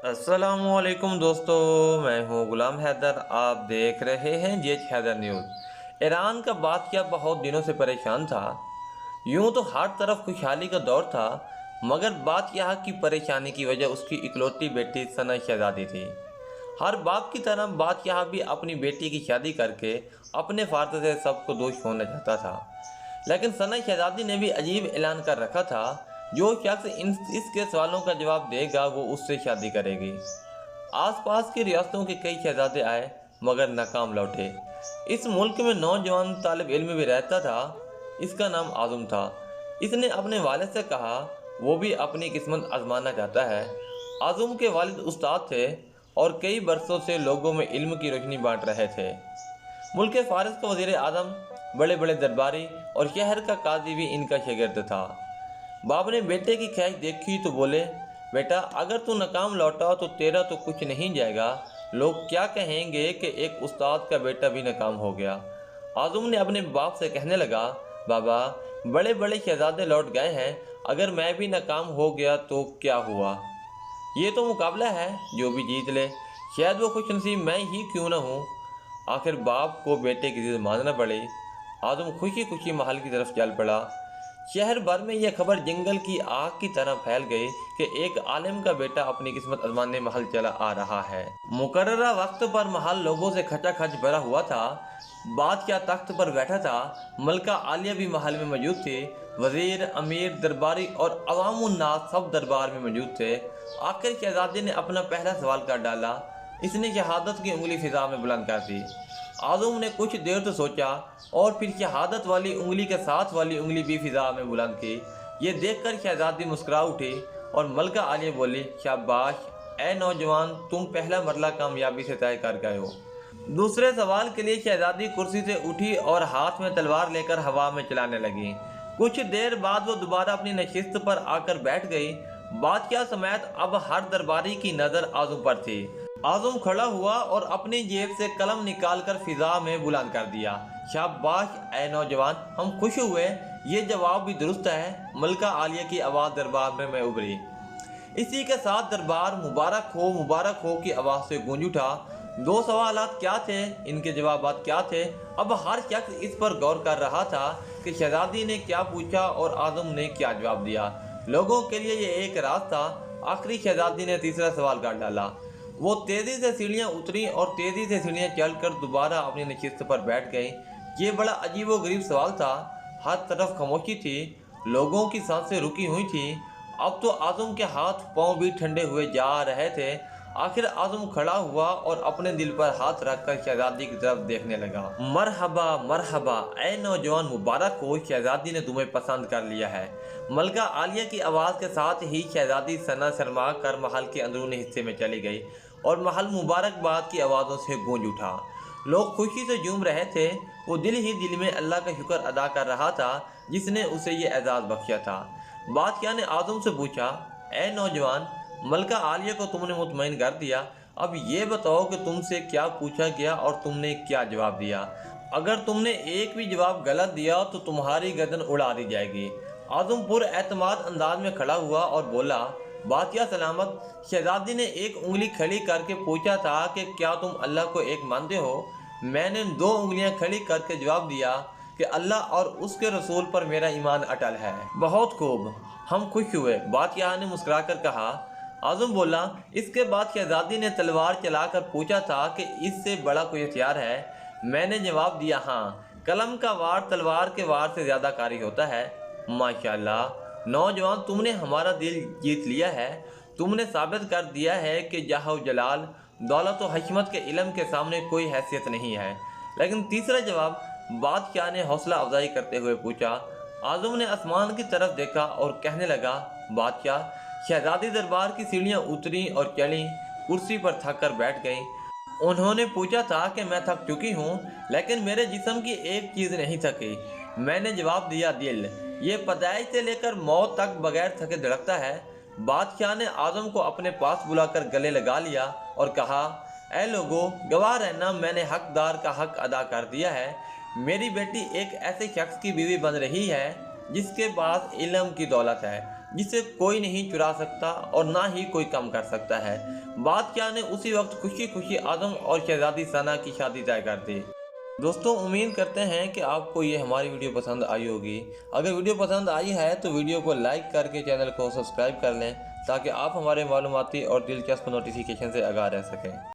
अस्सलामुअलैकुम दोस्तों, मैं हूं गुलाम हैदर। आप देख रहे हैं हaider न्यूज़। ईरान का बादशाह बहुत दिनों से परेशान था। यूं तो हर तरफ खुशहाली का दौर था, मगर बादशाह की परेशानी की वजह उसकी इकलौती बेटी सना शहजादी थी। हर बाप की तरह बादशाह भी अपनी बेटी की शादी करके अपने फ़ार्द से सबको दोष होना चाहता था। लेकिन सना शहजादी ने भी अजीब ऐलान कर रखा था, जो शख्स इसके सवालों का जवाब देगा वो उससे शादी करेगी। आसपास की रियासतों के कई शहजादे आए मगर नाकाम लौटे। इस मुल्क में नौजवान तालिब इल्म भी रहता था। इसका नाम आज़म था। इसने अपने वालिद से कहा वो भी अपनी किस्मत आजमाना चाहता है। आज़म के वालिद उस्ताद थे और कई बरसों से लोगों में इल्म की रोशनी बांट रहे थे। मुल्क फारिस का वज़ीर आज़म, बड़े बड़े दरबारी और शहर का काजी भी इनका शागिर्द था। बाप ने बेटे की ख्वाहिश देखी तो बोले, बेटा अगर तू नाकाम लौटा तो तेरा तो कुछ नहीं जाएगा। लोग क्या कहेंगे कि एक उस्ताद का बेटा भी नाकाम हो गया। आज़म ने अपने बाप से कहने लगा, बाबा बड़े बड़े शहजादे लौट गए हैं, अगर मैं भी नाकाम हो गया तो क्या हुआ। ये तो मुकाबला है, जो भी जीत ले, शायद वो खुशनसीब मैं ही क्यों ना हूँ। आखिर बाप को बेटे की जिद मानना पड़ी। आज़म खुशी खुशी महल की तरफ चल पड़ा। शहर भर में यह खबर जंगल की आग की तरह फैल गई कि एक आलिम का बेटा अपनी किस्मत आजमाने महल चला आ रहा है। मुकर्ररा वक्त पर महल लोगों से खचाखच भरा हुआ था। बादशाह तख्त पर बैठा था। मलका आलिया भी महल में मौजूद थी। वजीर, अमीर, दरबारी और अवामुन्नास सब दरबार में मौजूद थे। आखिर शहजादी ने अपना पहला सवाल कर डाला। इसने शहादत की उंगली फिजा में बुलंद कर दी। आज़म ने कुछ देर तो सोचा और फिर शहादत वाली उंगली के साथ वाली उंगली भी फिजा में बुलंद की। ये देखकर शहजादी मुस्कुरा उठी और मलका आलिया बोली, शाबाश ए नौजवान, तुम पहला मरला कामयाबी से तय कर गए हो। दूसरे सवाल के लिए शहजादी कुर्सी से उठी और हाथ में तलवार लेकर हवा में चलाने लगी। कुछ देर बाद वो दोबारा अपनी नशिस्त पर आकर बैठ गई। बादशाह समेत अब हर दरबारी की नज़र आज़म पर थी। आज़म खड़ा हुआ और अपनी जेब से कलम निकालकर फिजा में बुलंद कर दिया, शाबाश ए नौजवान, हम खुश हुए। ये जवाब भी दुरुस्त है। मलका आलिया की आवाज़ दरबार में उभरी। इसी के साथ दरबार मुबारक हो की आवाज़ से गूंज उठा। दो सवालात क्या थे, इनके जवाबात क्या थे। अब हर शख्स इस पर गौर कर रहा था कि शहजादी ने क्या पूछा और आज़म ने क्या जवाब दिया। लोगों के लिए ये एक राज था। आखिरी शहजादी ने तीसरा सवाल कर डाला। वो तेज़ी से सीढ़ियाँ उतरी और तेज़ी से सीढ़ियाँ चलकर दोबारा अपनी नशिस्त पर बैठ गई। ये बड़ा अजीबोगरीब सवाल था। हर तरफ खामोशी थी। लोगों की सांसें रुकी हुई थी। अब तो आज़म के हाथ पांव भी ठंडे हुए जा रहे थे। आखिर आज़म खड़ा हुआ और अपने दिल पर हाथ रखकर शहजादी की तरफ देखने लगा। मरहबा मरहबा ए नौजवान, मुबारक हो, शहजादी ने तुम्हें पसंद कर लिया है। मलका आलिया की आवाज़ के साथ ही शहजादी सना शर्मा कर महल के अंदरूनी हिस्से में चली गई और महल मुबारकबाद की आवाज़ों से गूंज उठा। लोग खुशी से झूम रहे थे। वो दिल ही दिल में अल्लाह का शुक्र अदा कर रहा था जिसने उसे ये एजाज़ बख्शा था। बादशाह ने आज़म से पूछा, ए नौजवान, मलका आलिया को तुमने मुतमईन कर दिया। अब ये बताओ कि तुमसे क्या पूछा गया और तुमने क्या जवाब दिया। अगर तुमने एक भी जवाब गलत दिया तो तुम्हारी गर्दन उड़ा दी जाएगी। आज़म पुरएतमाद अंदाज में खड़ा हुआ और बोला, बादशाह सलामत। शहजादी ने एक उंगली खड़ी करके पूछा था कि क्या तुम अल्लाह को एक मानते हो। मैंने दो उंगलियां खड़ी करके जवाब दिया कि अल्लाह और उसके रसूल पर मेरा ईमान अटल है। बहुत खूब, हम खुश हुए, बादशाह ने मुस्कुराकर कहा। आज़म बोला। इसके बाद शहजादी ने तलवार चलाकर पूछा था कि इससे बड़ा कोई हथियार है। मैंने जवाब दिया, हाँ, कलम का वार तलवार के वार से ज़्यादा कारी होता है। माशाल्लाह नौजवान, तुमने हमारा दिल जीत लिया है। तुमने साबित कर दिया है कि जाहो जलाल, दौलत व हशमत के इल्म के सामने कोई हैसियत नहीं है। लेकिन तीसरा जवाब बादशाह ने हौसला अफजाई करते हुए पूछा। आज़म ने आसमान की तरफ देखा और कहने लगा, बादशाह। शहजादी दरबार की सीढ़ियाँ उतरी और चली, कुर्सी पर थक कर बैठ गई। उन्होंने पूछा था कि मैं थक चुकी हूँ, लेकिन मेरे जिस्म की एक चीज़ नहीं थकी। मैंने जवाब दिया, दिल। ये पैदाइश से लेकर मौत तक बगैर थके धड़कता है। बादशाह ने आज़म को अपने पास बुलाकर गले लगा लिया और कहा, ऐ लोगों, गवाह रहना, मैंने हकदार का हक अदा कर दिया है। मेरी बेटी एक ऐसे शख्स की बीवी बन रही है जिसके पास इल्म की दौलत है। जिसे कोई नहीं चुरा सकता और ना ही कोई कम कर सकता है। बादशाह ने उसी वक्त खुशी खुशी आदम और शहजादी सना की शादी तय कर दी। दोस्तों, उम्मीद करते हैं कि आपको ये हमारी वीडियो पसंद आई होगी। अगर वीडियो पसंद आई है तो वीडियो को लाइक करके चैनल को सब्सक्राइब कर लें ताकि आप हमारे मालूमाती और दिलचस्प नोटिफिकेशन से आगाह रह सकें।